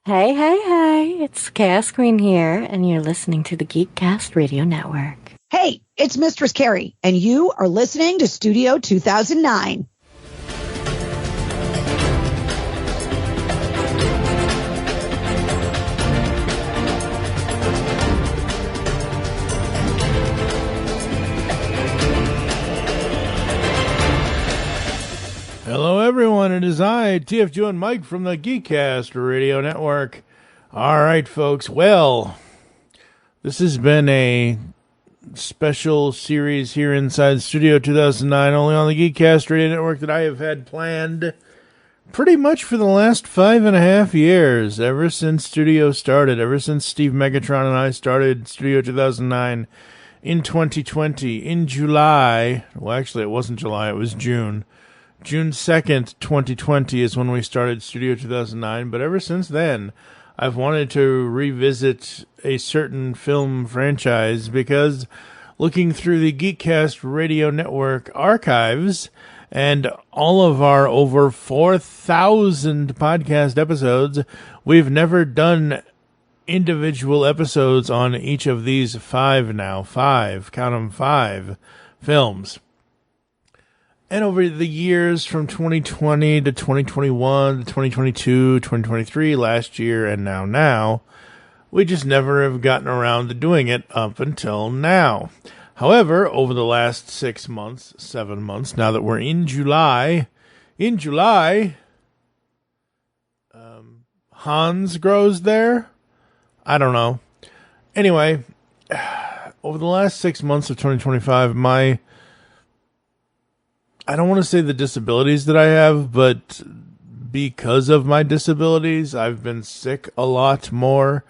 Hey, hey, hey, it's Chaos Queen here, and you're listening to the Geekcast Radio Network. Hey, it's Mistress Carrie, and you are listening to Studio 2009. Hello, everyone. It is I, TFG and Mike from the Geekcast Radio Network. All right, folks. Well, this has been a special series here inside Studio 2009, only on the Geekcast Radio Network, that I have had planned pretty much for the last 5.5 years, ever since Studio started, ever since Steve Megatron and I started Studio 2009 in 2020, in July. Well, actually, it wasn't July, it was June. June 2nd, 2020 is when we started Studio 2009, but ever since then, I've wanted to revisit a certain film franchise because looking through the Geekcast Radio Network archives and all of our over 4,000 podcast episodes, we've never done individual episodes on each of these five, count them, five films. And over the years from 2020 to 2021 to 2022, 2023, last year, and now, we just never have gotten around to doing it up until now. However, over the last 7 months, now that we're in July, Hans grows there? I don't know. Anyway, over the last 6 months of 2025, I don't want to say the disabilities that I have, but because of my disabilities, I've been sick a lot more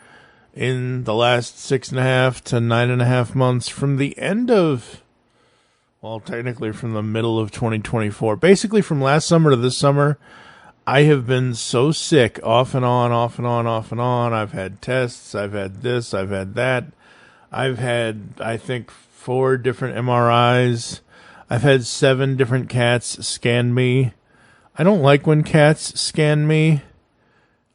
in the last 6.5 to 9.5 months from the end of, well, technically from the middle of 2024. Basically from last summer to this summer, I have been so sick off and on. I've had tests, I've had this, I've had that. I've had, I think, 4 different MRIs. I've had 7 different cats scan me. I don't like when cats scan me.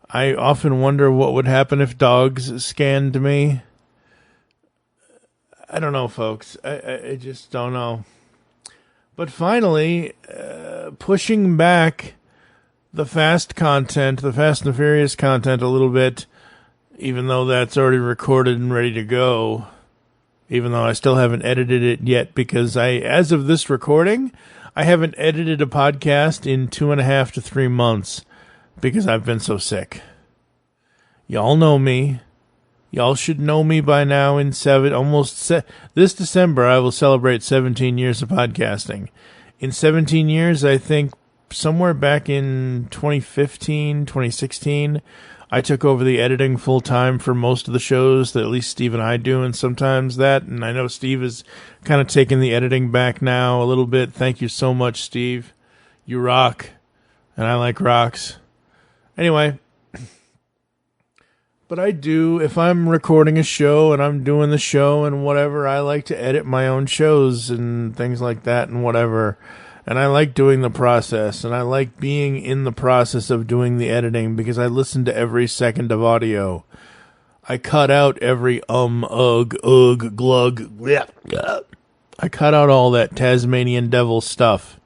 I often wonder what would happen if dogs scanned me. I don't know, folks. I just don't know. But finally, pushing back the Fast and Furious content a little bit, even though that's already recorded and ready to go. Even though I still haven't edited it yet, because as of this recording, I haven't edited a podcast in 2.5 to 3 months because I've been so sick. Y'all know me. Y'all should know me by now. This December, I will celebrate 17 years of podcasting. In 17 years, I think somewhere back in 2015, 2016, I took over the editing full time for most of the shows that at least Steve and I do, and sometimes that. And I know Steve is kind of taking the editing back now a little bit. Thank you so much, Steve. You rock, and I like rocks. Anyway, but I do, if I'm recording a show and I'm doing the show and whatever, I like to edit my own shows and things like that and whatever. And I like doing the process, and I like being in the process of doing the editing because I listen to every second of audio. I cut out every ugh, glug, bleh. I cut out all that Tasmanian devil stuff.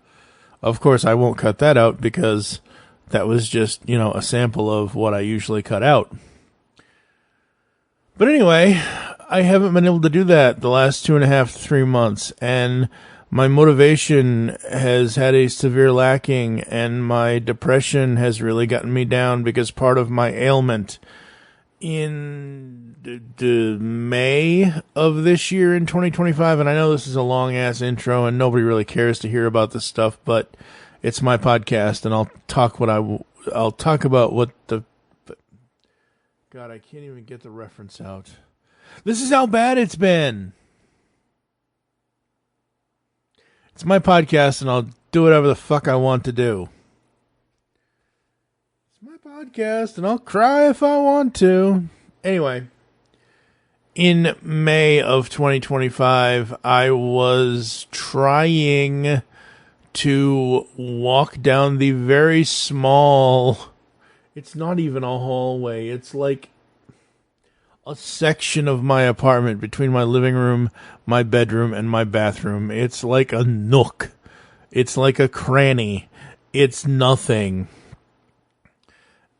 Of course, I won't cut that out because that was just, a sample of what I usually cut out. But anyway, I haven't been able to do that the last 2.5 to 3 months, and my motivation has had a severe lacking, and my depression has really gotten me down because part of my ailment in May of this year in 2025, and I know this is a long-ass intro and nobody really cares to hear about this stuff, but it's my podcast, and I'll talk about what the... God, I can't even get the reference out. This is how bad it's been. It's my podcast, and I'll do whatever the fuck I want to do. It's my podcast, and I'll cry if I want to. Anyway, in May of 2025, I was trying to walk down the very small It's not even a hallway. It's like a section of my apartment between my living room, my bedroom, and my bathroom. It's like a nook. It's like a cranny. It's nothing.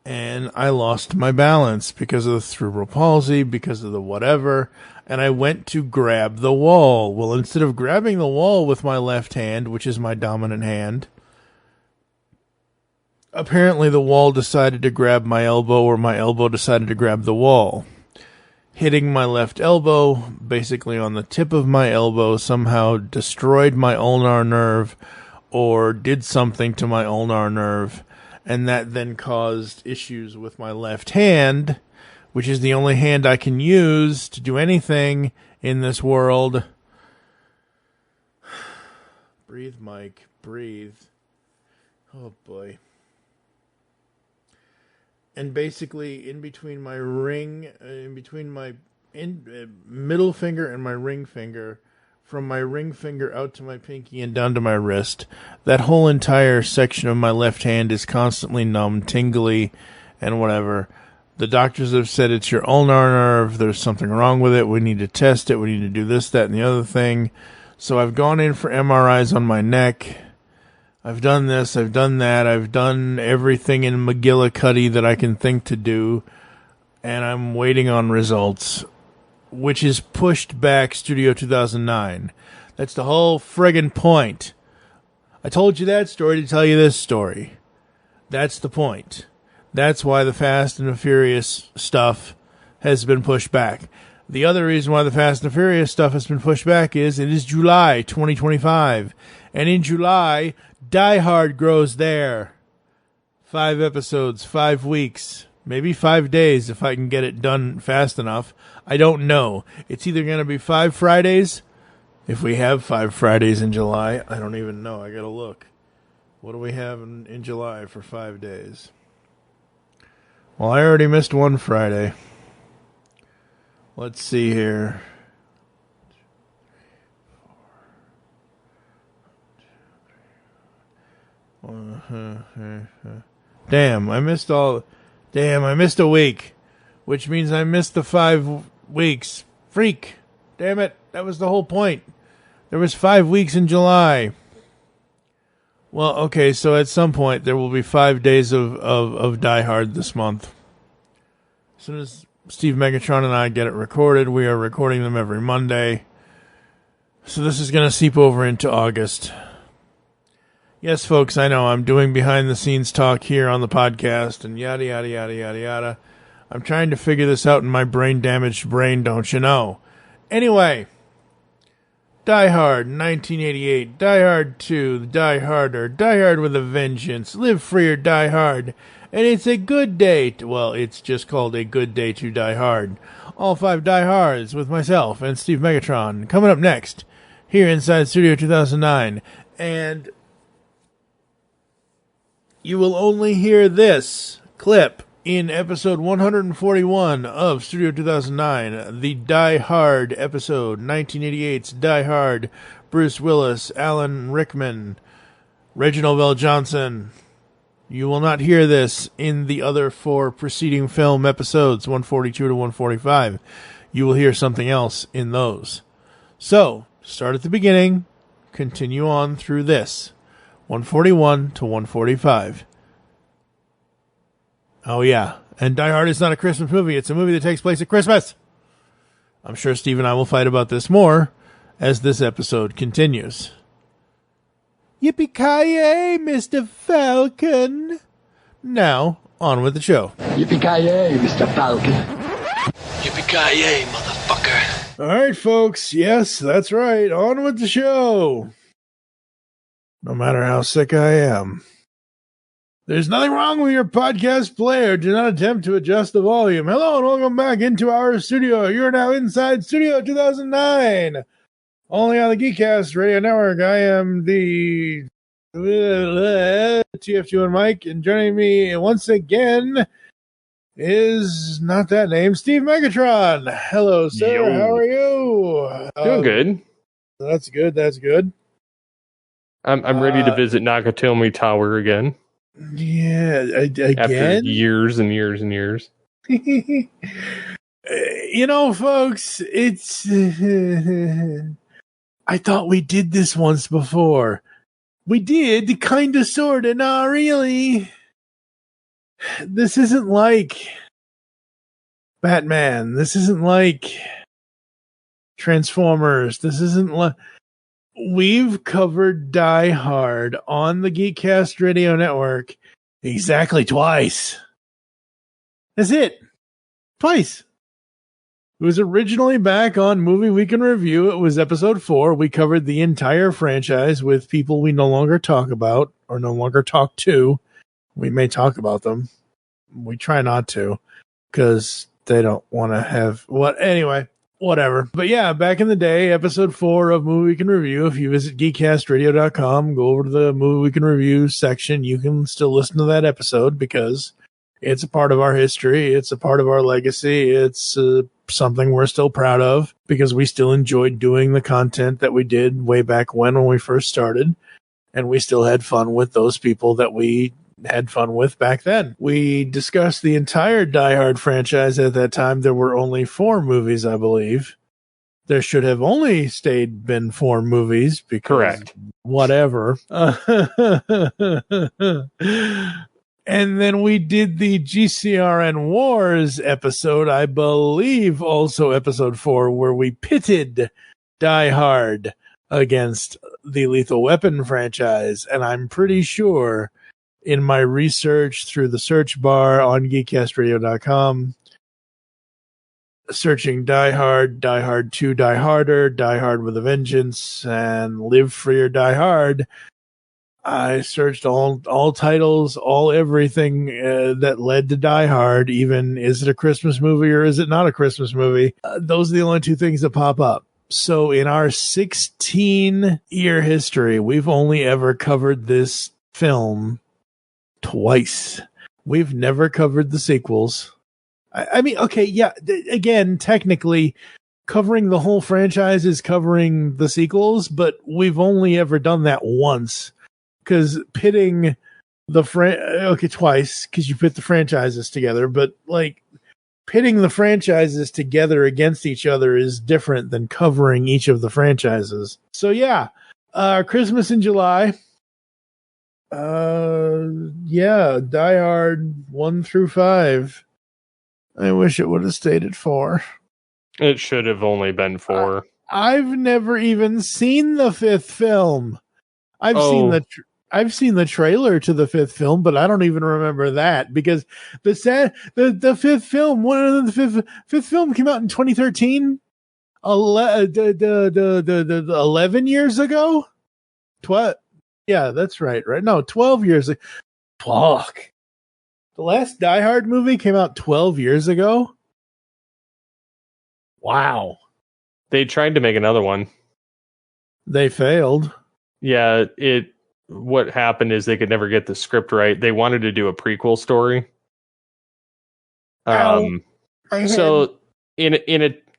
And I lost my balance because of the cerebral palsy, because of the whatever, and I went to grab the wall. Well, instead of grabbing the wall with my left hand, which is my dominant hand, apparently the wall decided to grab my elbow, or my elbow decided to grab the wall. Hitting my left elbow, basically on the tip of my elbow, somehow destroyed my ulnar nerve, or did something to my ulnar nerve, and that then caused issues with my left hand, which is the only hand I can use to do anything in this world. Breathe, Mike. Breathe. Oh, boy. And basically, in between my middle finger and my ring finger, from my ring finger out to my pinky and down to my wrist, that whole entire section of my left hand is constantly numb, tingly, and whatever. The doctors have said it's your ulnar nerve. There's something wrong with it. We need to test it. We need to do this, that, and the other thing. So I've gone in for MRIs on my neck. I've done this. I've done that. I've done everything in McGillicuddy that I can think to do. And I'm waiting on results, which is pushed back Studio 2009. That's the whole friggin' point. I told you that story to tell you this story. That's the point. That's why the Fast and the Furious stuff has been pushed back. The other reason why the Fast and the Furious stuff has been pushed back is it is July 2025. And in July, Die Hard grows there. 5 episodes, 5 weeks, maybe 5 days if I can get it done fast enough. I don't know. It's either going to be 5 Fridays, if we have 5 Fridays in July. I don't even know. I got to look. What do we have in July for 5 days? Well, I already missed one Friday. Let's see here. Damn, I missed a week, which means I missed the 5 weeks. Freak. Damn it. That was the whole point. There was 5 weeks in July. Well, okay, so at some point there will be 5 days of Die Hard this month. As soon as Steve Megatron and I get it recorded, we are recording them every Monday. So this is going to seep over into August. Yes, folks, I know I'm doing behind-the-scenes talk here on the podcast and yada, yada, yada, yada, yada. I'm trying to figure this out in my brain-damaged brain, don't you know? Anyway, Die Hard, 1988, Die Hard 2, Die Harder, Die Hard with a Vengeance, Live Free or Die Hard, and it's a good day, it's just called A Good Day to Die Hard. All 5 Die Hards with myself and Steve Megatron coming up next here inside Studio 2009, and you will only hear this clip in episode 141 of Studio 2009, the Die Hard episode, 1988's Die Hard, Bruce Willis, Alan Rickman, Reginald Vell Johnson. You will not hear this in the other 4 preceding film episodes, 142 to 145. You will hear something else in those. So, start at the beginning, continue on through this, 141 to 145. Oh, yeah. And Die Hard is not a Christmas movie. It's a movie that takes place at Christmas. I'm sure Steve and I will fight about this more as this episode continues. Yippee-ki-yay, Mr. Falcon. Now, on with the show. Yippee-ki-yay, Mr. Falcon. Yippee-ki-yay, motherfucker. All right, folks. Yes, that's right. On with the show. No matter how sick I am. There's nothing wrong with your podcast player. Do not attempt to adjust the volume. Hello and welcome back into our studio. You're now inside Studio 2009. Only on the Geekcast Radio Network. I am the TF2 and Mike, and joining me once again is not that name, Steve Megatron. Hello, sir. Yo. How are you? Doing good. That's good. That's good. I'm ready to visit Nakatomi Tower again. Yeah, again? After years and years and years. Folks, it's... I thought we did this once before. We did, kinda, sorta, not really. This isn't like Batman. This isn't like Transformers. This isn't like... We've covered Die Hard on the Geekcast Radio Network exactly twice. That's it. Twice. It was originally back on Movie Week in Review. It was episode 4. We covered the entire franchise with people we no longer talk about or no longer talk to. We may talk about them. We try not to because they don't want to have anyway, whatever. But yeah, back in the day, episode 4 of Movie Week in Review. If you visit geekcastradio.com, go over to the Movie Week in Review section, you can still listen to that episode because it's a part of our history. It's a part of our legacy. It's something we're still proud of because we still enjoyed doing the content that we did way back when we first started. And we still had fun with those people that we had fun with back then. We discussed the entire Die Hard franchise at that time. There were only 4 movies, I believe. There should have only been 4 movies because correct. Whatever. And then we did the GCRN Wars episode, I believe also episode 4, where we pitted Die Hard against the Lethal Weapon franchise. And I'm pretty sure in my research through the search bar on geekcastradio.com, searching Die Hard, Die Hard 2, Die Harder, Die Hard with a Vengeance, and Live Free or Die Hard, I searched all titles, all everything that led to Die Hard, even is it a Christmas movie or is it not a Christmas movie? Those are the only 2 things that pop up. So in our 16-year history, we've only ever covered this film twice. We've never covered the sequels. I mean, okay, yeah, again, technically, covering the whole franchise is covering the sequels, but we've only ever done that once. Because pitting twice, because you put the franchises together, but like pitting the franchises together against each other is different than covering each of the franchises. So yeah, Christmas in July. Yeah, Die Hard 1 through 5. I wish it would have stayed at 4. It should have only been 4. I've never even seen the 5th film. I've seen the trailer to the 5th film, but I don't even remember that because the 5th film, the fifth film came out in 2013. 11 years ago. Yeah, that's right. No, 12 years ago. Fuck. The last Die Hard movie came out 12 years ago. Wow. They tried to make another one. They failed. Yeah, what happened is they could never get the script right. They wanted to do a prequel story. So in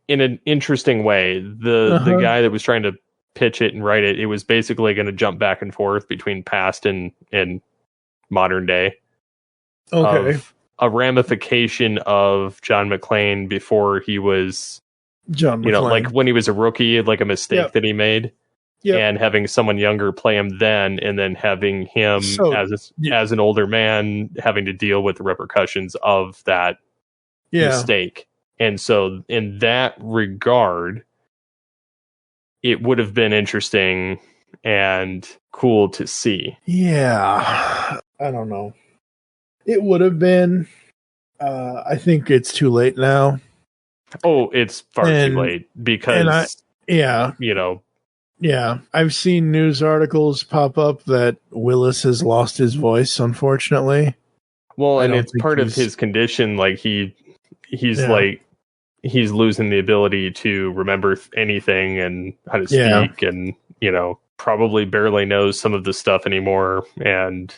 an interesting way, the guy that was trying to pitch it and write it, it was basically going to jump back and forth between past and modern day. Okay. Of a ramification of John McClane before he was John McClane. Like when he was a rookie, like a mistake that he made. Yep. And having someone younger play him then, and then having him as an older man having to deal with the repercussions of that mistake. And so in that regard, it would have been interesting and cool to see. Yeah. I don't know. It would have been. I think it's too late now. Oh, it's far too late because, Yeah, I've seen news articles pop up that Willis has lost his voice, unfortunately. Well, and it's part of his condition. Like he's losing the ability to remember anything and how to speak, and probably barely knows some of the stuff anymore. And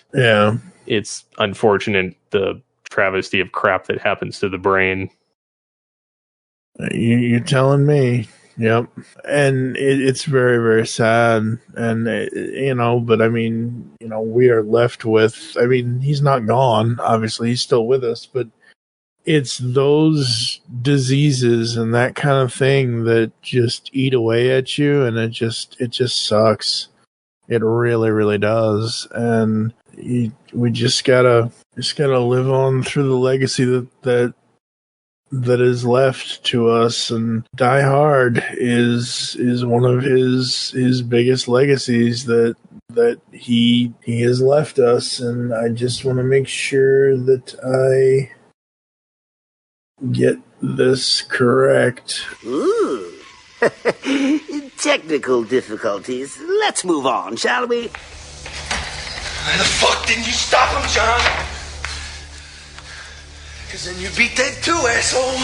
it's unfortunate the travesty of crap that happens to the brain. You're telling me. Yep. And it's very, very sad. And, but I mean, we are left with, I mean, he's not gone. Obviously, he's still with us, but it's those diseases and that kind of thing that just eat away at you. And it just sucks. It really, really does. And we just gotta live on through the legacy that is left to us, and Die Hard is one of his biggest legacies that he has left us, and I just want to make sure that I get this correct. Ooh. Technical difficulties. Let's move on, shall we? Why the fuck didn't you stop him, John? Because then you beat that too, asshole.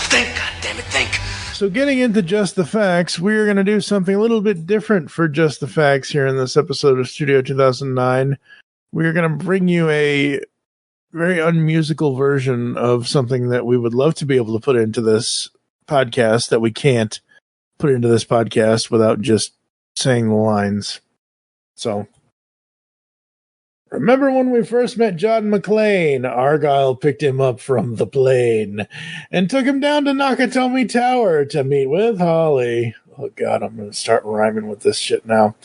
Think, goddammit, think. So getting into Just the Facts, we're going to do something a little bit different for Just the Facts here in this episode of Studio 2009. We're going to bring you a very unmusical version of something that we would love to be able to put into this podcast that we can't put into this podcast without just saying the lines. So, remember when we first met John McClane? Argyle picked him up from the plane and took him down to Nakatomi Tower to meet with Holly. Oh, God, I'm going to start rhyming with this shit now.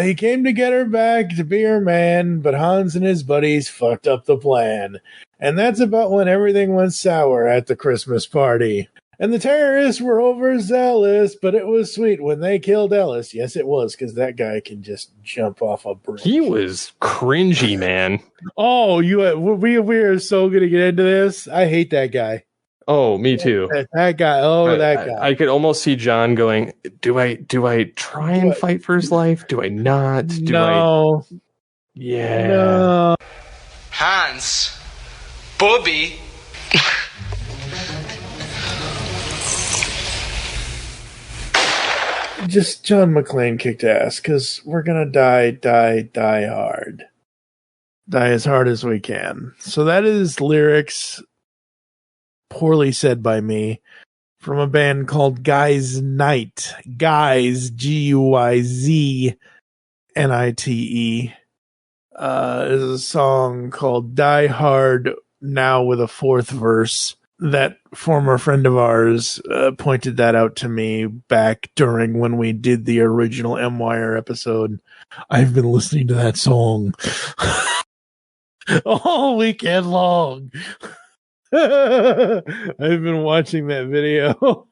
He came to get her back to be her man, but Hans and his buddies fucked up the plan. And that's about when everything went sour at the Christmas party. And the terrorists were overzealous, but it was sweet when they killed Ellis. Yes, it was, because that guy can just jump off a bridge. He was cringy, man. Oh, we are so going to get into this. I hate that guy. Oh, me too. That guy. Oh, that guy. I could almost see John going, do I try and fight for his life? Do I not? No. Yeah. No. Hans. Bobby. Just John McClane kicked ass, because we're going to die hard. Die as hard as we can. So that is lyrics, poorly said by me, from a band called Guys Night. Guys, Guyznite, is a song called Die Hard, now with a fourth verse. That former friend of ours pointed that out to me back during when we did the original M-Wire episode. I've been listening to that song all weekend long. I've been watching that video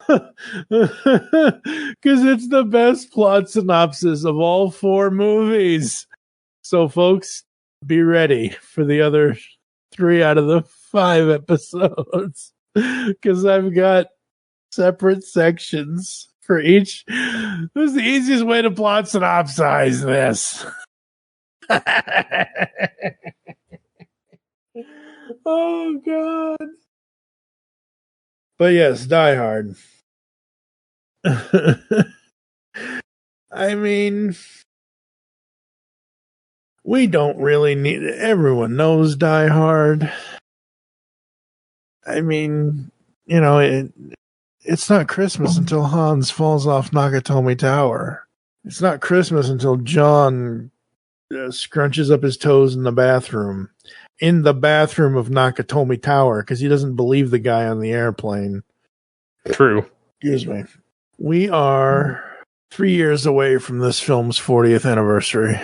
because it's the best plot synopsis of all four movies. So, folks, be ready for the other 3 out of the 5 episodes, because I've got separate sections for each. This is the easiest way to plot synopsize this. Oh, God. But yes, Die Hard. I mean, we don't really need... Everyone knows Die Hard. I mean, it's not Christmas until Hans falls off Nakatomi Tower. It's not Christmas until John scrunches up his toes in the bathroom of Nakatomi Tower, because he doesn't believe the guy on the airplane. True. Excuse me. We are 3 years away from this film's 40th anniversary.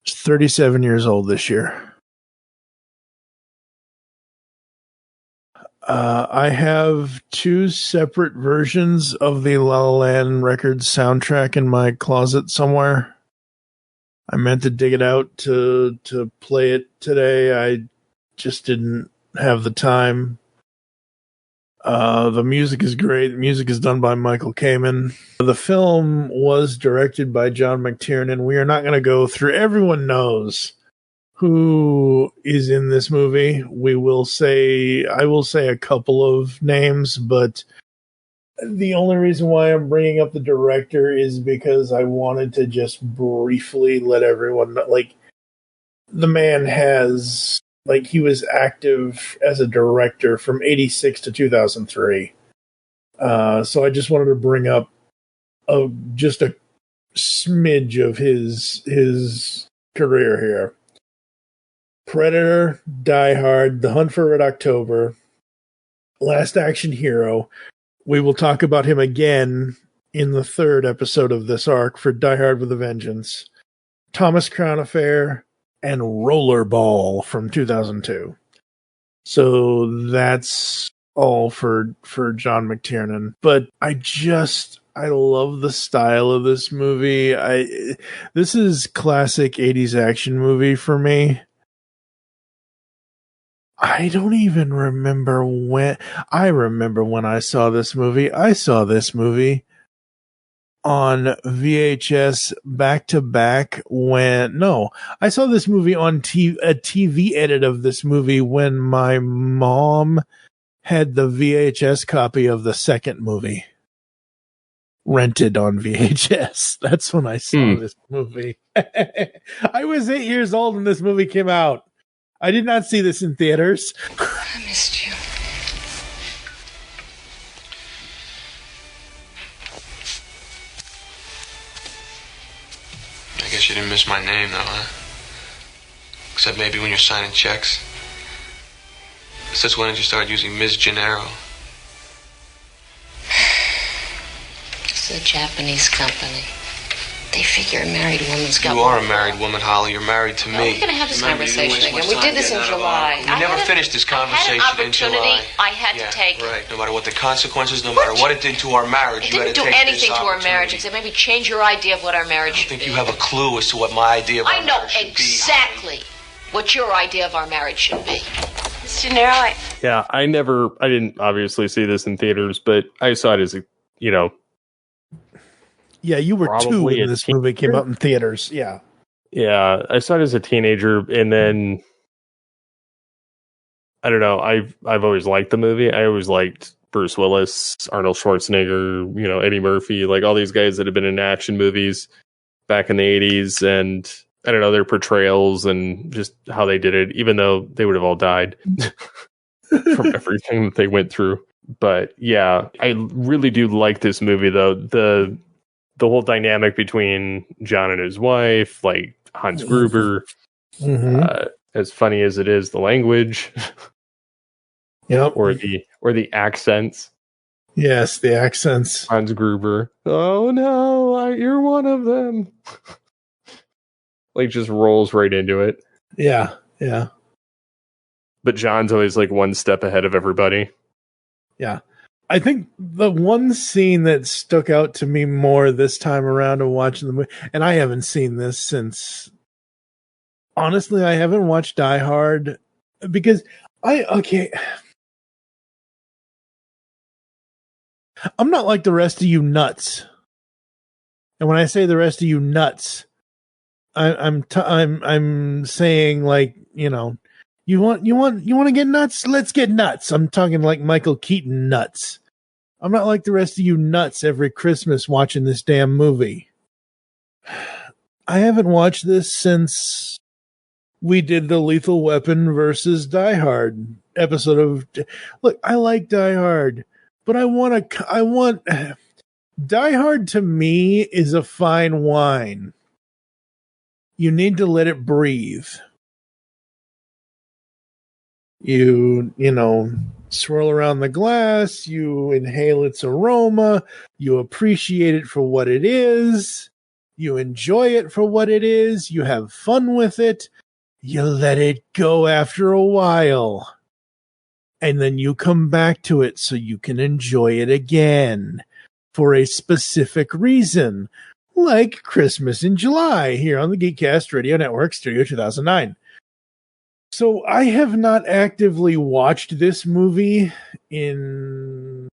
It's 37 years old this year. I have 2 separate versions of the La La Land Records soundtrack in my closet somewhere. I meant to dig it out to play it today. I just didn't have the time. The music is great. The music is done by Michael Kamen. The film was directed by John McTiernan. We are not going to go through. Everyone knows who is in this movie. I will say a couple of names, but the only reason why I'm bringing up the director is because I wanted to just briefly let everyone know, the man has, he was active as a director from 86 to 2003. So I just wanted to bring up just a smidge of his career here. Predator, Die Hard, The Hunt for Red October, Last Action Hero. We will talk about him again in the third episode of this arc for Die Hard with a Vengeance, Thomas Crown Affair, and Rollerball from 2002. So that's all for John McTiernan. But I love the style of this movie. This is classic 80s action movie for me. I don't even remember when. I remember when I saw this movie. I saw this movie on VHS back to back I saw this movie on a TV edit of this movie when my mom had the VHS copy of the second movie rented on VHS. That's when I saw this movie. I was 8 years old when this movie came out. I did not see this in theaters. I missed you. I guess you didn't miss my name, though, huh? Except maybe when you're signing checks. Since when did you start using Ms. Gennaro? It's a Japanese company. They figure a married woman's got... You are a married woman, Holly. You're married to me. We're going to have this conversation again. We did this in July. We never finished this conversation in July. I had to take. Right. No matter what the consequences, no matter what it did to our marriage, you had to take this opportunity. It didn't do anything to our marriage except maybe change your idea of what our marriage should be. I think you have a clue as to what my idea of our marriage should be. I know exactly what your idea of our marriage should be. Mr. Nero, Yeah, I didn't obviously see this in theaters, but I saw it as a, Yeah, you were 2 when this movie came out in theaters. Yeah. Yeah, I saw it as a teenager, and then I don't know. I've always liked the movie. I always liked Bruce Willis, Arnold Schwarzenegger, Eddie Murphy, like all these guys that have been in action movies back in the 80s, and I don't know, their portrayals and just how they did it, even though they would have all died from everything that they went through. But yeah, I really do like this movie, though. The whole dynamic between John and his wife, like Hans Gruber, as funny as it is, the language, or the accents. Yes, the accents. Hans Gruber. Oh no, you're one of them. Like just rolls right into it. Yeah, yeah. But John's always like one step ahead of everybody. Yeah. I think the one scene that stuck out to me more this time around of watching the movie, and I haven't seen this since, honestly, I haven't watched Die Hard because I'm not like the rest of you nuts. And when I say the rest of you nuts, I'm saying like, you want to get nuts? Let's get nuts. I'm talking like Michael Keaton nuts. I'm not like the rest of you nuts every Christmas watching this damn movie. I haven't watched this since we did the Lethal Weapon versus Die Hard episode of. Look, I like Die Hard, but I want Die Hard to me is a fine wine. You need to let it breathe. You swirl around the glass, you inhale its aroma, you appreciate it for what it is, you enjoy it for what it is, you have fun with it, you let it go after a while, and then you come back to it so you can enjoy it again for a specific reason, like Christmas in July here on the Geekcast Radio Network, Studio 2009. So I have not actively watched this movie in,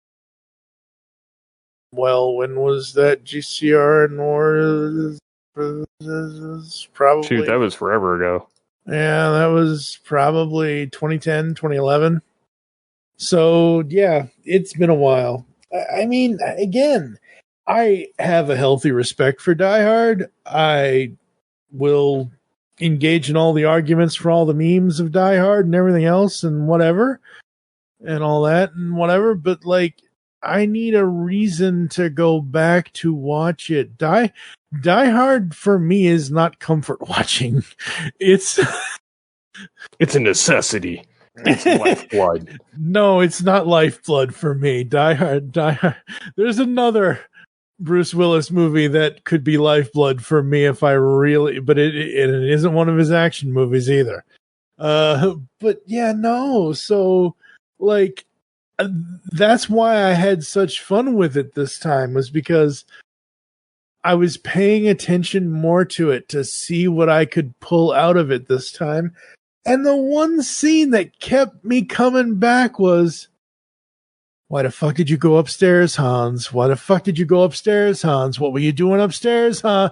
when was that GCRN war? Probably. Shoot, that was forever ago. Yeah, that was probably 2010, 2011. So yeah, it's been a while. I mean, again, I have a healthy respect for Die Hard. I will engage in all the arguments for all the memes of Die Hard and everything else and whatever and all that and whatever. But like, I need a reason to go back to watch it. Die Hard for me is not comfort watching. It's a necessity. It's lifeblood. No, it's not lifeblood for me. Die Hard. There's another Bruce Willis movie that could be lifeblood for me if I really, but it isn't one of his action movies either. But yeah, no. So like, that's why I had such fun with it this time, was because I was paying attention more to it to see what I could pull out of it this time. And the one scene that kept me coming back was, why the fuck did you go upstairs, Hans? Why the fuck did you go upstairs, Hans? What were you doing upstairs, huh?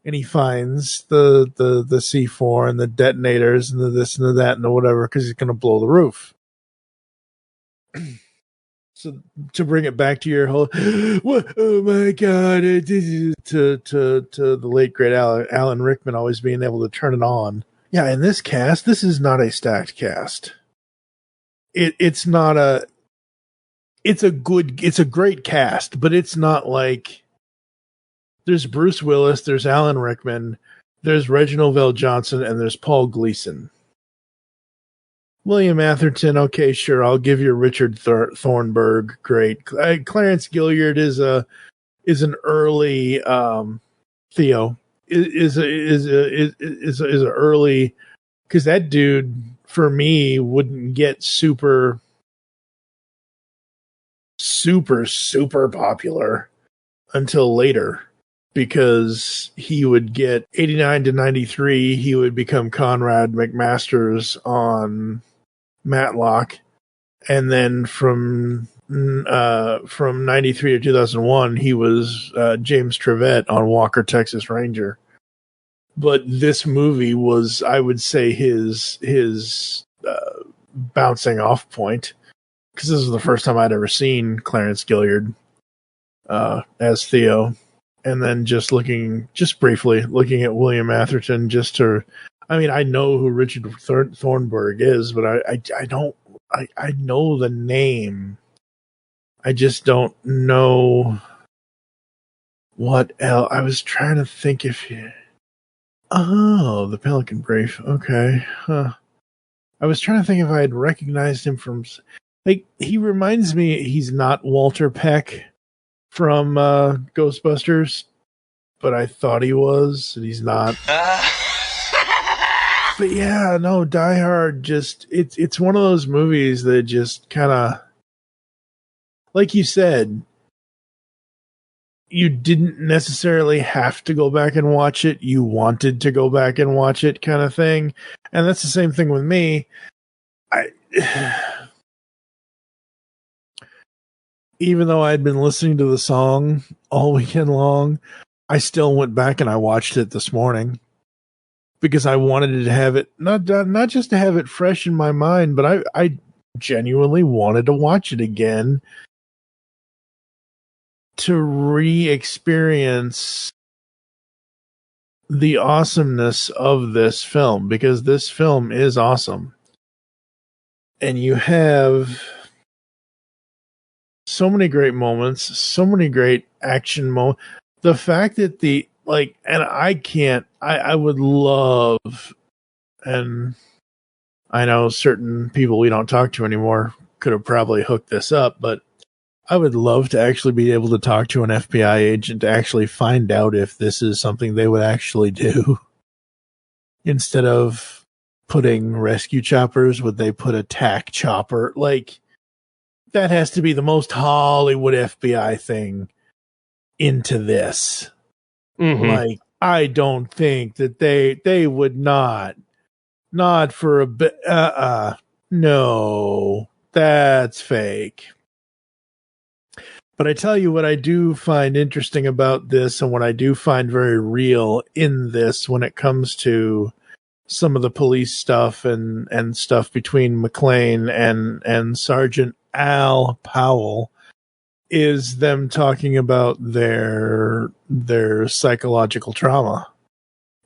And he finds the C4 and the detonators and the this and the that and the whatever, because he's going to blow the roof. So to bring it back to your whole, what, oh my God, to the late great Alan Rickman always being able to turn it on. Yeah, in this cast, this is not a stacked cast. It's a great cast, but it's not like, there's Bruce Willis, there's Alan Rickman, there's Reginald VelJohnson, and there's Paul Gleason. William Atherton, okay, sure, I'll give you Richard Thornburg, great. Clarence Gilliard is an early Theo. Is a early, because that dude for me wouldn't get super popular until later, because he would get 89 to 93. He would become Conrad McMasters on Matlock, and then from 93 to 2001, he was James Trevette on Walker, Texas Ranger. But this movie was, I would say, his bouncing off point, because this was the first time I'd ever seen Clarence Gilliard as Theo. And then just briefly looking at William Atherton, I know who Richard Thornburg is, but I know the name. I just don't know what else. I was trying to think the Pelican Brief. Okay. Huh. I was trying to think if I had recognized him from, like, he reminds me, he's not Walter Peck from Ghostbusters, but I thought he was, and he's not. But yeah, no, Die Hard, just, it's one of those movies that just kind of, like you said, you didn't necessarily have to go back and watch it. You wanted to go back and watch it, kind of thing. And that's the same thing with me. Even though I'd been listening to the song all weekend long, I still went back and I watched it this morning, because I wanted to have it, not just to have it fresh in my mind, but I genuinely wanted to watch it again, to re-experience the awesomeness of this film, because this film is awesome. And you have so many great moments, so many great action moments. The fact that and I would love, and I know certain people we don't talk to anymore could have probably hooked this up, but I would love to actually be able to talk to an FBI agent to actually find out if this is something they would actually do. Instead of putting rescue choppers, would they put a tack chopper? Like, that has to be the most Hollywood FBI thing into this. Mm-hmm. Like, I don't think that they would not for a bit. No, that's fake. But I tell you what I do find interesting about this, and what I do find very real in this, when it comes to some of the police stuff and stuff between McClane and Sergeant Al Powell, is them talking about their psychological trauma.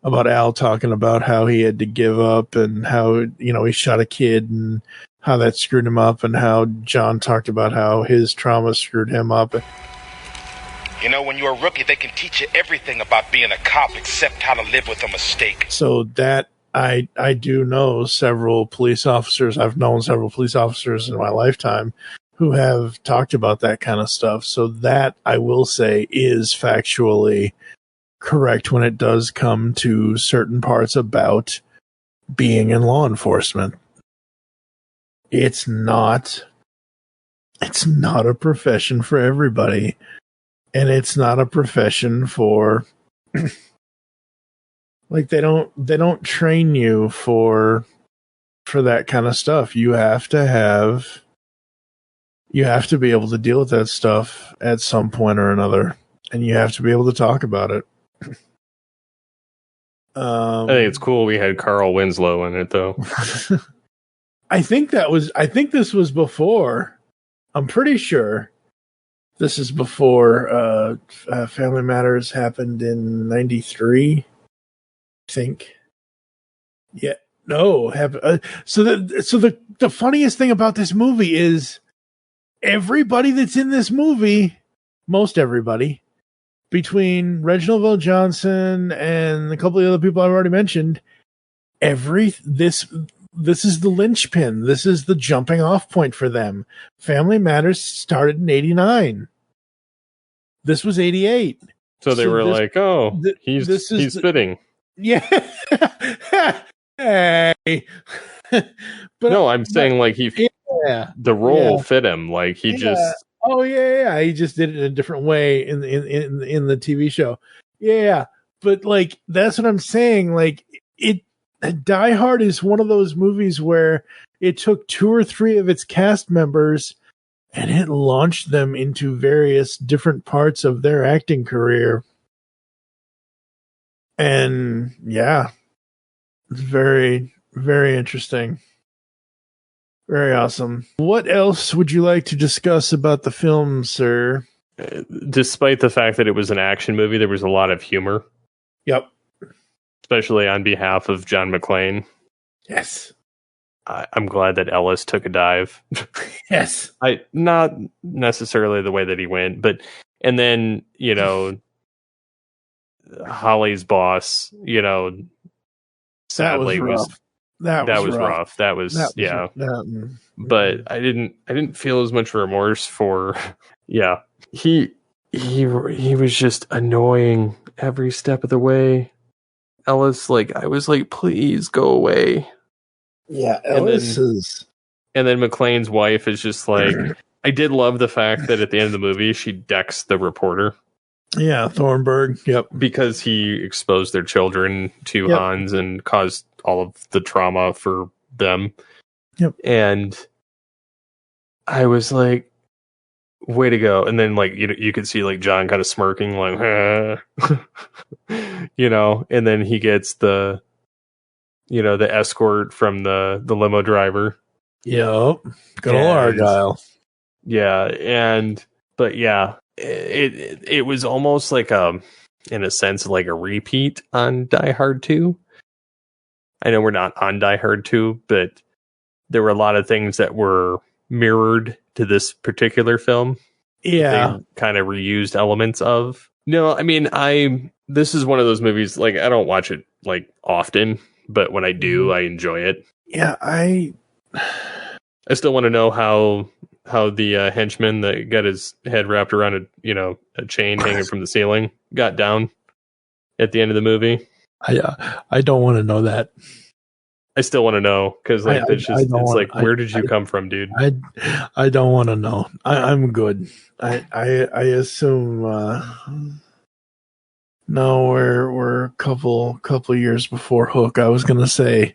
about Al talking about how he had to give up and how, he shot a kid and how that screwed him up, and how John talked about how his trauma screwed him up. When you're a rookie, they can teach you everything about being a cop except how to live with a mistake. So that I do know several police officers. I've known several police officers in my lifetime who have talked about that kind of stuff. So that, I will say, is factually correct when it does come to certain parts about being in law enforcement. It's not a profession for everybody, and it's not a profession for like they don't train you for that kind of stuff. You have to be able to deal with that stuff at some point or another, and you have to be able to talk about it. I think it's cool we had Carl Winslow in it, though. I think this was before. I'm pretty sure this is before Family Matters happened in '93. I think. Yeah. No. So the funniest thing about this movie is everybody that's in this movie, most everybody, between Reginald VelJohnson and a couple of other people I've already mentioned, this is the linchpin. This is the jumping off point for them. Family Matters started in '89. This was '88. So they were like, "Oh, he's fitting." Yeah. Hey. But no, I'm saying like the role fit him. Like he just. Oh yeah. He just did it in a different way in the TV show. Yeah, but like that's what I'm saying. Like Die Hard is one of those movies where it took 2 or 3 of its cast members and it launched them into various different parts of their acting career. And yeah, it's very, very interesting. Very awesome. What else would you like to discuss about the film, sir? Despite the fact that it was an action movie, there was a lot of humor. Yep. Especially on behalf of John McClane. Yes. I'm glad that Ellis took a dive. Yes. Not necessarily the way that he went, but, and then, Holly's boss, sadly that was rough. But I didn't feel as much remorse for, he was just annoying every step of the way. Ellis, I was like, please go away. Yeah, Ellis is. And then McClane's wife is just like, I did love the fact that at the end of the movie, she decks the reporter. Yeah, Thornburg. Yep. Because he exposed their children to Hans and caused all of the trauma for them. Yep. And I was like, way to go. And then you could see John kind of smirking and then he gets the escort from the limo driver. Yep. Good old Argyle. Yeah. But it was almost in a sense, a repeat on Die Hard 2. I know we're not on Die Hard 2, but there were a lot of things that were mirrored to this particular film. Yeah. They kind of reused elements of. No, I mean, this is one of those movies, I don't watch it often, but when I do, I enjoy it. Yeah, I still want to know how the henchman that got his head wrapped around a chain hanging from the ceiling got down at the end of the movie. I don't want to know that. I still want to know because where did you come from, dude? I don't want to know. I'm good. I assume no, we're a couple years before Hook. I was gonna say,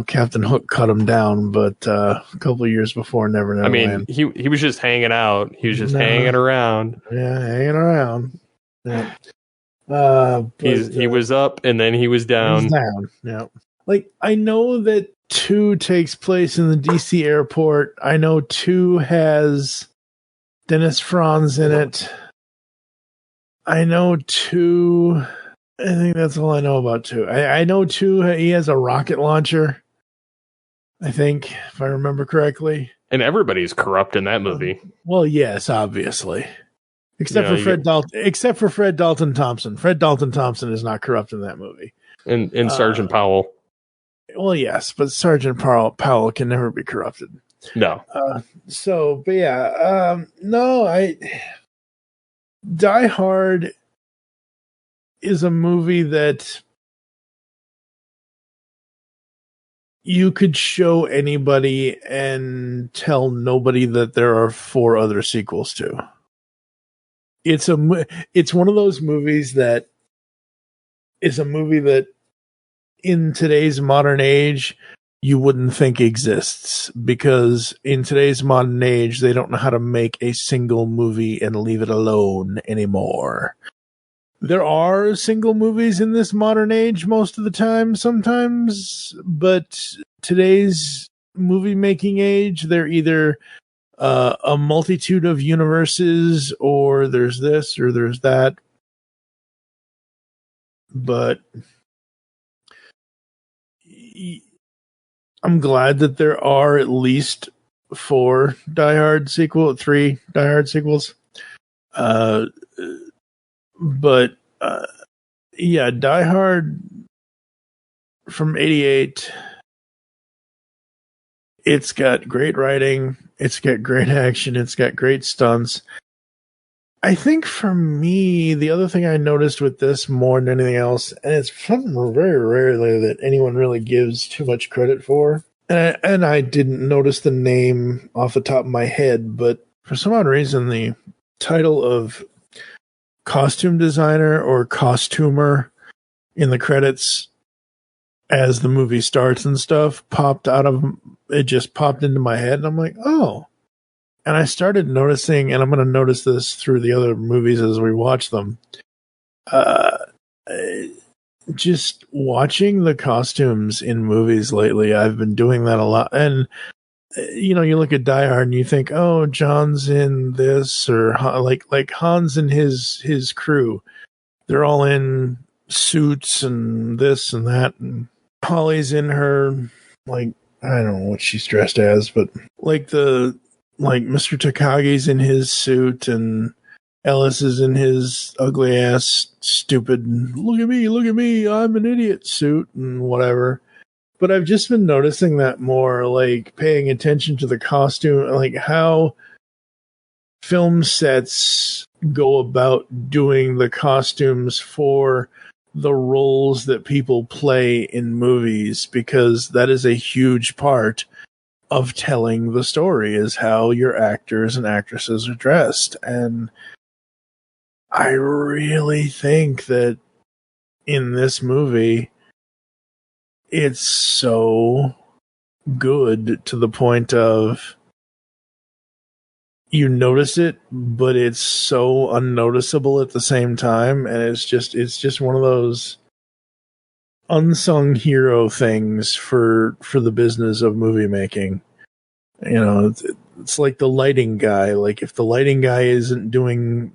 Captain Hook cut him down, but a couple of years before Never Land. I mean, he was just hanging out. He was just hanging around. Yeah, hanging around. Yeah. He was up and then he was down. Yeah. I know that 2 takes place in the DC airport. I know 2 has Dennis Franz in it. I know 2 I think that's all I know about 2. I know 2, he has a rocket launcher, I think, if I remember correctly. And everybody's corrupt in that movie. Well, yes, obviously. Except for Fred Dalton Thompson. Fred Dalton Thompson is not corrupt in that movie. And Sergeant Powell. Well, yes, but Sergeant Powell can never be corrupted. No. But yeah, Die Hard is a movie that you could show anybody and tell nobody that there are 4 other sequels to. It's one of those movies that is a movie that in today's modern age you wouldn't think exists, because in today's modern age they don't know how to make a single movie and leave it alone anymore. There are single movies in this modern age most of the time sometimes, but today's movie making age, they're either a multitude of universes, or there's this or there's that. But I'm glad that there are at least 3 Die Hard sequels. But yeah, Die Hard from 88. It's got great writing. It's got great action. It's got great stunts. I think for me, the other thing I noticed with this more than anything else, and it's something very rarely that anyone really gives too much credit for, and I didn't notice the name off the top of my head, but for some odd reason, the title of costume designer or costumer in the credits as the movie starts and stuff just popped into my head, and I'm like, oh. And I started noticing, and I'm going to notice this through the other movies as we watch them, just watching the costumes in movies lately. I've been doing that a lot. And, you look at Die Hard and you think, oh, John's in this, or like Hans and his crew. They're all in suits and this and that. And Holly's in her, I don't know what she's dressed as, but Mr. Takagi's in his suit, and Ellis is in his ugly ass, stupid, look at me, I'm an idiot suit and whatever. But I've just been noticing that more, paying attention to the costume, how film sets go about doing the costumes for the roles that people play in movies, because that is a huge part of telling the story, is how your actors and actresses are dressed. And I really think that in this movie, it's so good to the point of you notice it, but it's so unnoticeable at the same time. And it's just one of those unsung hero things for the business of movie making. It's like the lighting guy. If the lighting guy isn't doing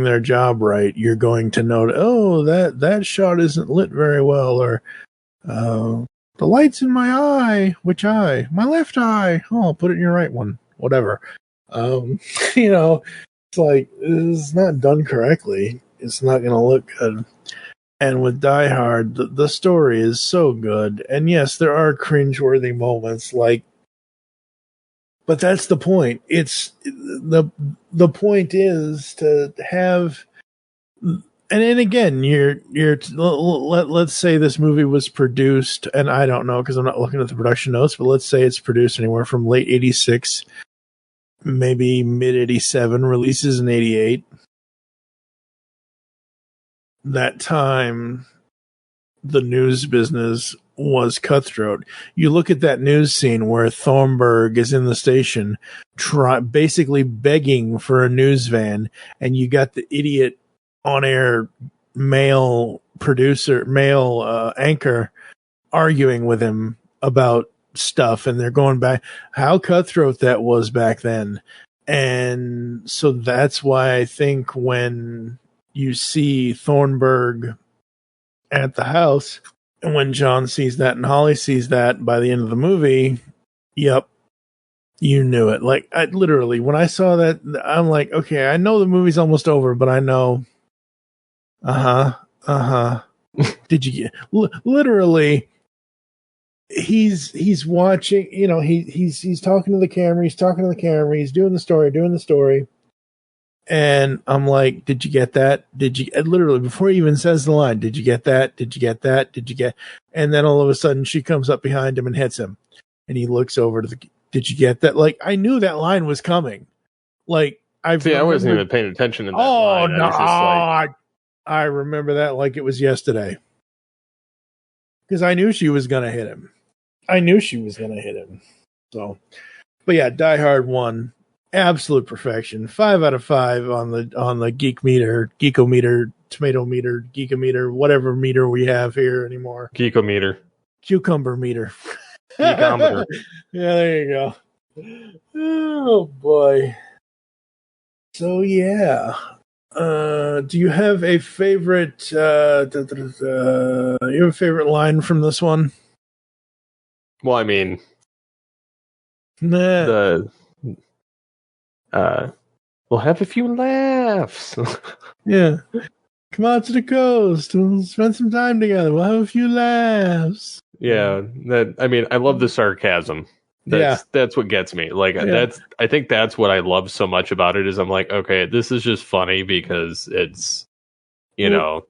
their job right, you're going to note, oh, that shot isn't lit very well, or the light's in my eye. Which eye? My left eye. Oh, I'll put it in your right one. Whatever. It's like, it's not done correctly. It's not going to look good. And with Die Hard, the story is so good. And yes, there are cringeworthy moments, but that's the point. It's the point is to have, and again, let's say this movie was produced, and I don't know because I'm not looking at the production notes, but let's say it's produced anywhere from late 86, maybe mid 87, releases in 88. That time, the news business was cutthroat. You look at that news scene where Thornburg is in the station, basically begging for a news van, and you got the idiot on-air male anchor arguing with him about stuff, and they're going back how cutthroat that was back then. And so that's why I think when you see Thornburg at the house. And when John sees that and Holly sees that by the end of the movie, yep, you knew it. Like, I literally, when I saw that, I'm like, okay, I know the movie's almost over, but I know, did you get, literally, he's watching, you know, he's talking to the camera, he's doing the story. And I'm like, did you get that? Literally, before he even says the line, did you get that? And then all of a sudden she comes up behind him and hits him. And he looks over to did you get that? Like, I knew that line was coming. Like, I wasn't even paying attention to that line. No, I remember that like it was yesterday. Because I knew she was going to hit him. So, but yeah, Die Hard 1. Absolute perfection. 5 out of 5 on the geek meter, geekometer, tomato meter, geekometer, whatever meter we have here anymore. Geekometer. Cucumber meter. Geekometer. Yeah, there you go. Oh boy. So yeah. Do you have a favorite line from this one? Well, I mean, we'll have a few laughs. Yeah. Come out to the coast. We'll spend some time together. We'll have a few laughs. Yeah. I love the sarcasm. That's what gets me. Like, I think that's what I love so much about it is I'm like, okay, this is just funny because it's, you know,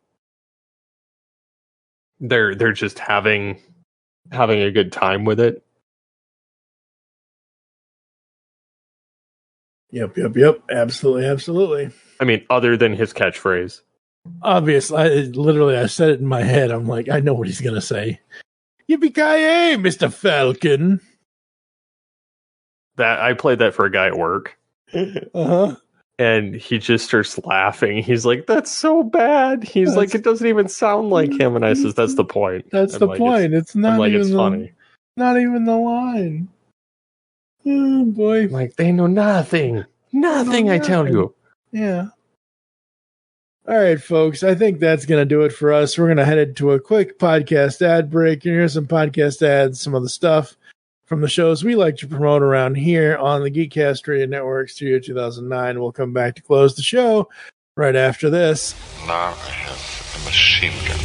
they're just having a good time with it. Yep. Absolutely. I mean, other than his catchphrase. Obviously, I said it in my head. I'm like, I know what he's going to say. Yippee-ki-yay, Mr. Falcon. That I played that for a guy at work. Uh-huh. And he just starts laughing. He's like, that's so bad. He's like, it doesn't even sound like him. And I says, that's the point. That's the point. It's not even it's funny. Not even the line. Oh, boy. Like, they know nothing. Nothing, I tell you. Yeah. All right, folks. I think that's going to do it for us. We're going to head into a quick podcast ad break. And here's some podcast ads, some of the stuff from the shows we like to promote around here on the Geekcast Radio Network, Studio 2009. We'll come back to close the show right after this. Now I have a machine gun.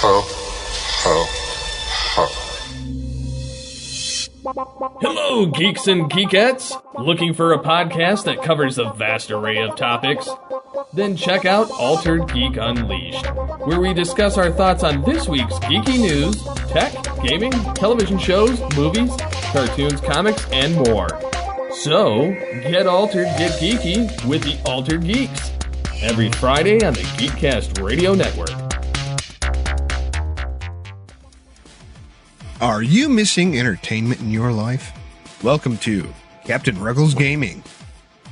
Ho, ho, ho. Hello, geeks and geekettes! Looking for a podcast that covers a vast array of topics? Then check out Altered Geek Unleashed, where we discuss our thoughts on this week's geeky news, tech, gaming, television shows, movies, cartoons, comics, and more. So, get altered, get geeky with the Altered Geeks. Every Friday on the Geekcast Radio Network. Are you missing entertainment in your life? Welcome to Captain Ruggles Gaming.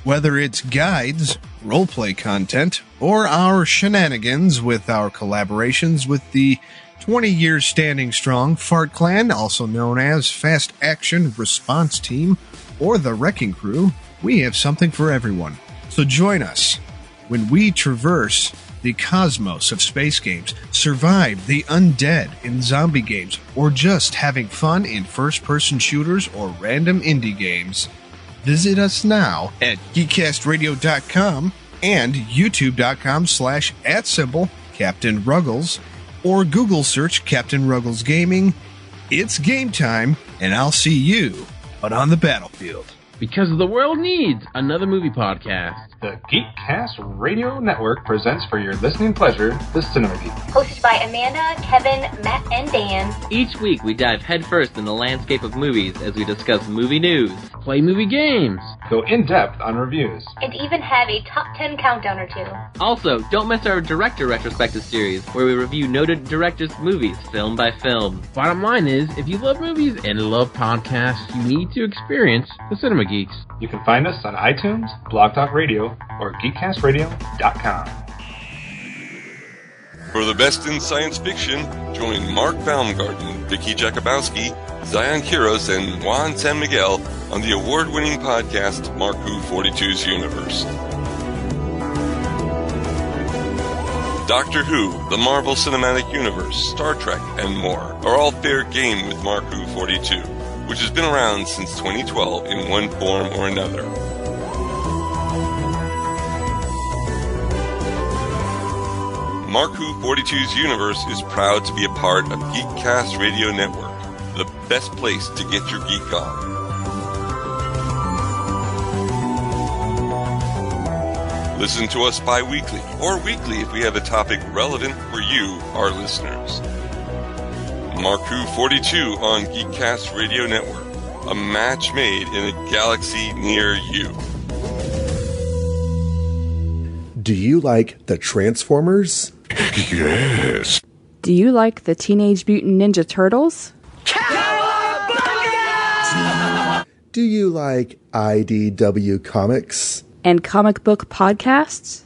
Whether it's guides, roleplay content, or our shenanigans with our collaborations with the 20 years standing strong Fart Clan, also known as Fast Action Response Team, or the Wrecking Crew, we have something for everyone. So join us when we traverse the cosmos of space games, survive the undead in zombie games, or just having fun in first-person shooters or random indie games. Visit us now at geekcastradio.com and youtube.com/@Captain Ruggles, or Google search Captain Ruggles Gaming. It's game time, and I'll see you out on the battlefield. Because the world needs another movie podcast. The Geekcast Radio Network presents for your listening pleasure the Cinema Geek. Hosted by Amanda, Kevin, Matt, and Dan. Each week we dive headfirst in the landscape of movies as we discuss movie news, play movie games, go in-depth on reviews, and even have a top 10 countdown or two. Also, don't miss our director retrospective series, where we review noted directors' movies film by film. Bottom line is, if you love movies and love podcasts, you need to experience the Cinema Geeks. You can find us on iTunes, Blog Talk Radio, or geekcastradio.com. For the best in science fiction, join Mark Baumgarten, Vicky Jakubowski, Zion Kiros, and Juan San Miguel on the award-winning podcast Mark Who 42's Universe. Doctor Who, the Marvel Cinematic Universe, Star Trek, and more are all fair game with Mark Who 42, which has been around since 2012 in one form or another. Mark Who 42's universe is proud to be a part of Geekcast Radio Network, the best place to get your geek on. Listen to us bi-weekly or weekly if we have a topic relevant for you, our listeners. Mark Who 42 on Geekcast Radio Network, a match made in a galaxy near you. Do you like the Transformers? Yes. Do you like the Teenage Mutant Ninja Turtles? Do you like IDW Comics? And comic book podcasts?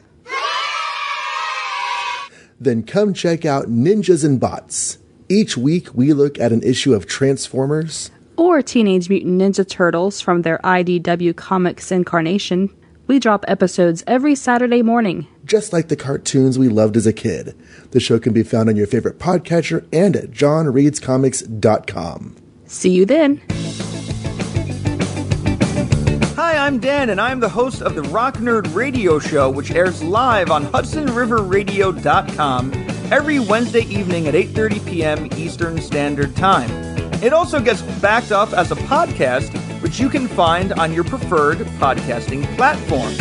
Then come check out Ninjas and Bots. Each week we look at an issue of Transformers or Teenage Mutant Ninja Turtles from their IDW Comics incarnation. We drop episodes every Saturday morning. Just like the cartoons we loved as a kid. The show can be found on your favorite podcatcher and at johnreadscomics.com. See you then. Hi, I'm Dan, and I'm the host of the Rock Nerd Radio Show, which airs live on HudsonRiverRadio.com every Wednesday evening at 8:30 p.m. Eastern Standard Time. It also gets backed up as a podcast, which you can find on your preferred podcasting platform.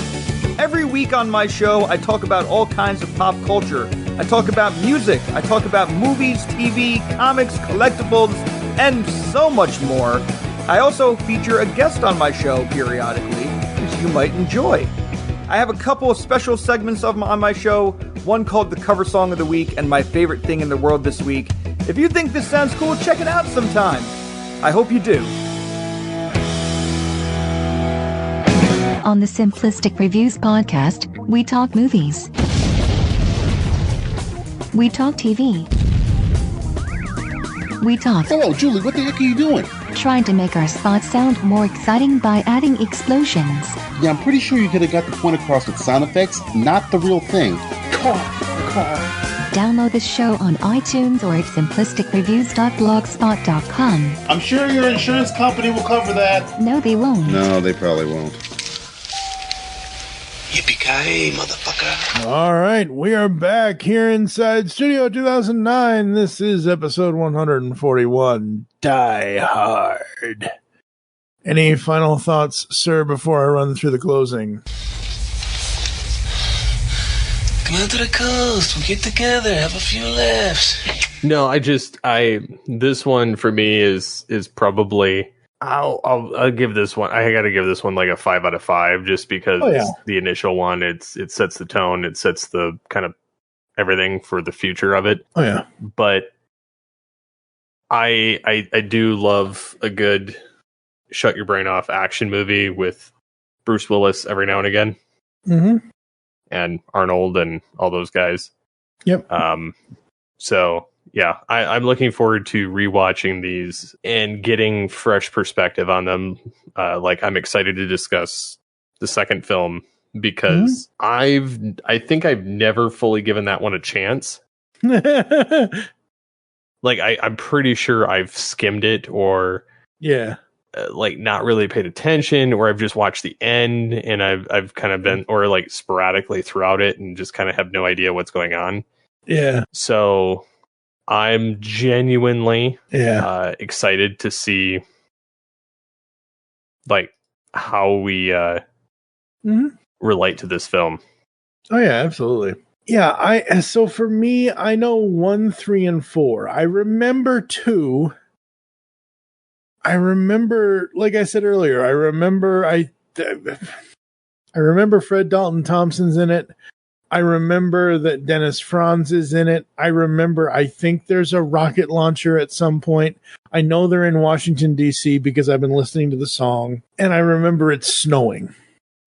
Every week on my show, I talk about all kinds of pop culture. I talk about music, I talk about movies, TV, comics, collectibles, and so much more. I also feature a guest on my show periodically, which you might enjoy. I have a couple of special segments on my show, one called The Cover Song of the Week and My Favorite Thing in the World This Week. If you think this sounds cool, check it out sometime. I hope you do. On the Simplistic Reviews podcast, we talk movies. We talk TV. We talk... Hello, Julie, what the heck are you doing? Trying to make our spots sound more exciting by adding explosions. Yeah, I'm pretty sure you could have got the point across with sound effects, not the real thing. Download the show on iTunes or at simplisticreviews.blogspot.com. I'm sure your insurance company will cover that. No, they won't. No, they probably won't. Yippee-ki-yay, motherfucker. All right, we are back here inside Studio 2009. This is episode 141, Die Hard. Any final thoughts, sir, before I run through the closing? Come out to the coast. We'll get together, have a few laughs. No, this one for me is probably... I'll give this one. I got to give this one like a 5 out of 5, just because the initial one, it sets the tone, it sets the kind of everything for the future of it. Oh yeah, but I do love a good shut your brain off action movie with Bruce Willis every now and again, and Arnold and all those guys. Yep. So. Yeah, I'm looking forward to rewatching these and getting fresh perspective on them. I'm excited to discuss the second film because I think I've never fully given that one a chance. I'm pretty sure I've skimmed it or not really paid attention, or I've just watched the end and I've kind of been or sporadically throughout it and just kind of have no idea what's going on. Yeah. So I'm genuinely excited to see how we relate to this film. Oh yeah, absolutely. Yeah, so for me, I know 1, 3, and 4. I remember 2. I remember, like I said earlier, I remember Fred Dalton Thompson's in it. I remember that Dennis Franz is in it. I think there's a rocket launcher at some point. I know they're in Washington, D.C. because I've been listening to the song. And I remember it's snowing.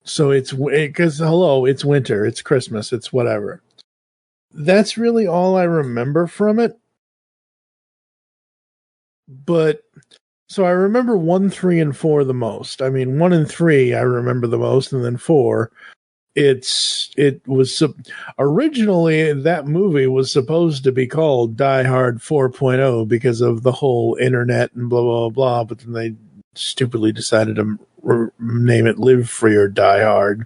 So it's winter, it's Christmas, it's whatever. That's really all I remember from it. But, so I remember 1, 3, and 4 the most. I mean, 1 and 3 I remember the most, and then 4. it was originally that movie was supposed to be called Die Hard 4.0 because of the whole internet and blah blah blah, but then they stupidly decided to name it Live Free or Die Hard.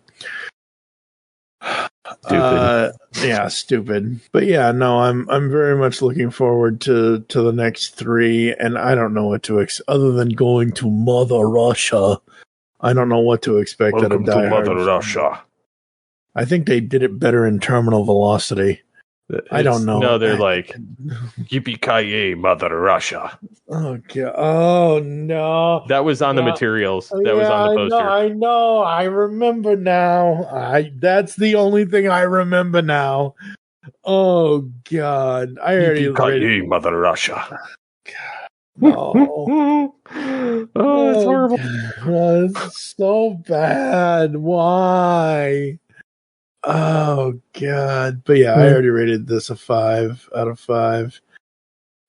Stupid. Yeah, stupid. But yeah, no, I'm very much looking forward to the next 3, and I don't know what to other than going to Mother Russia. I don't know what to expect out of Die Hard. Mother Russia. I think they did it better in Terminal Velocity. I don't know. No, they're like, Yippee-ki-yay, Mother Russia. Oh, God. Oh, no. That was on the materials. That was on the poster. I know. I remember now. That's the only thing I remember now. Oh, God. I already... Yippee-ki-yay, Mother Russia. No. Oh, it's horrible. God. It's so bad. Why? Oh, God. But yeah, I already rated this a 5 out of 5.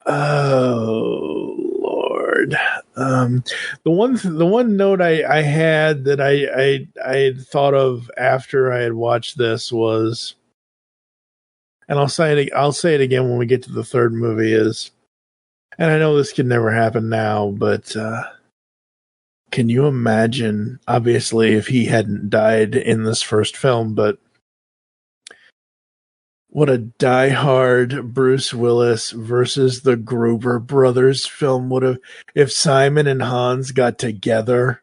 Oh, Lord. The one note I had that I thought of after I had watched this was, and I'll say it again when we get to the third movie, is, and I know this could never happen now, but can you imagine, obviously, if he hadn't died in this first film, but what a Die Hard Bruce Willis versus the Gruber brothers film would have, if Simon and Hans got together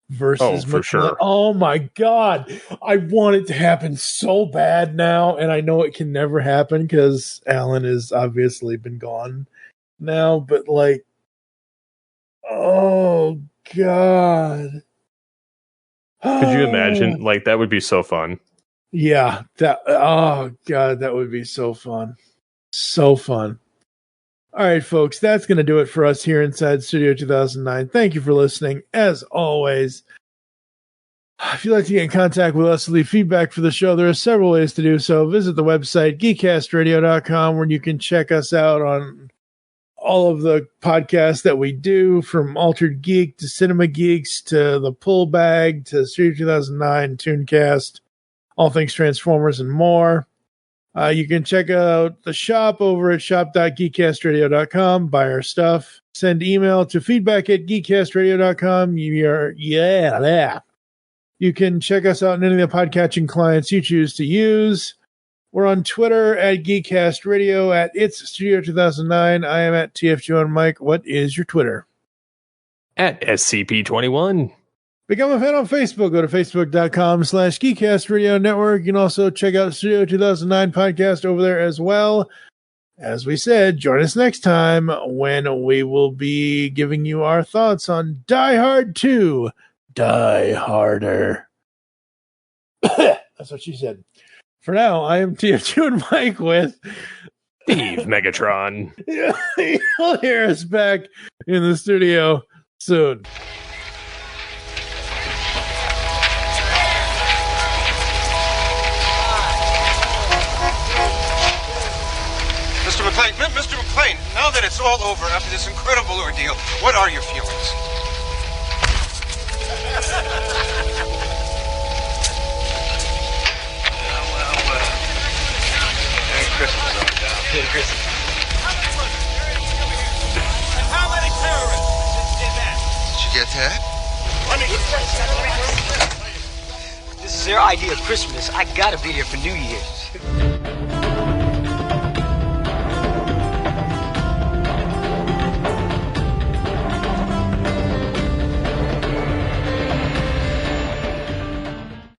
versus for sure. Oh my God. I want it to happen so bad now. And I know it can never happen because Alan has obviously been gone now, but like, oh God. Could you imagine? Like, that would be so fun. Yeah, oh God, that would be so fun. So fun. All right, folks, that's going to do it for us here inside Studio 2009. Thank you for listening. As always, if you'd like to get in contact with us, leave feedback for the show, there are several ways to do so. Visit the website, geekcastradio.com, where you can check us out on all of the podcasts that we do, from Altered Geek to Cinema Geeks to The Pull Bag to Studio 2009, Tooncast, all things Transformers and more. You can check out the shop over at shop.geekcastradio.com, buy our stuff, send email to feedback@geekcastradio.com. You can check us out on any of the podcatching clients you choose to use. We're on Twitter at Geekcast Radio, at It's Studio 2009. I am at TF Mike. What is your Twitter? At SCP-21. Become a fan on Facebook. Go to facebook.com/Geekcast Radio Network. You can also check out Studio 2009 podcast over there as well. As we said, join us next time when we will be giving you our thoughts on Die Hard 2. Die Harder. That's what she said. For now, I am TF2 and Mike with Steve Megatron. You'll hear us back in the studio soon. Mr. McClane, now that it's all over after this incredible ordeal, what are your feelings? Merry Christmas, all down. Merry Christmas. How many terrorists did that? Did you get that? This is their idea of Christmas. I gotta be there for New Year's.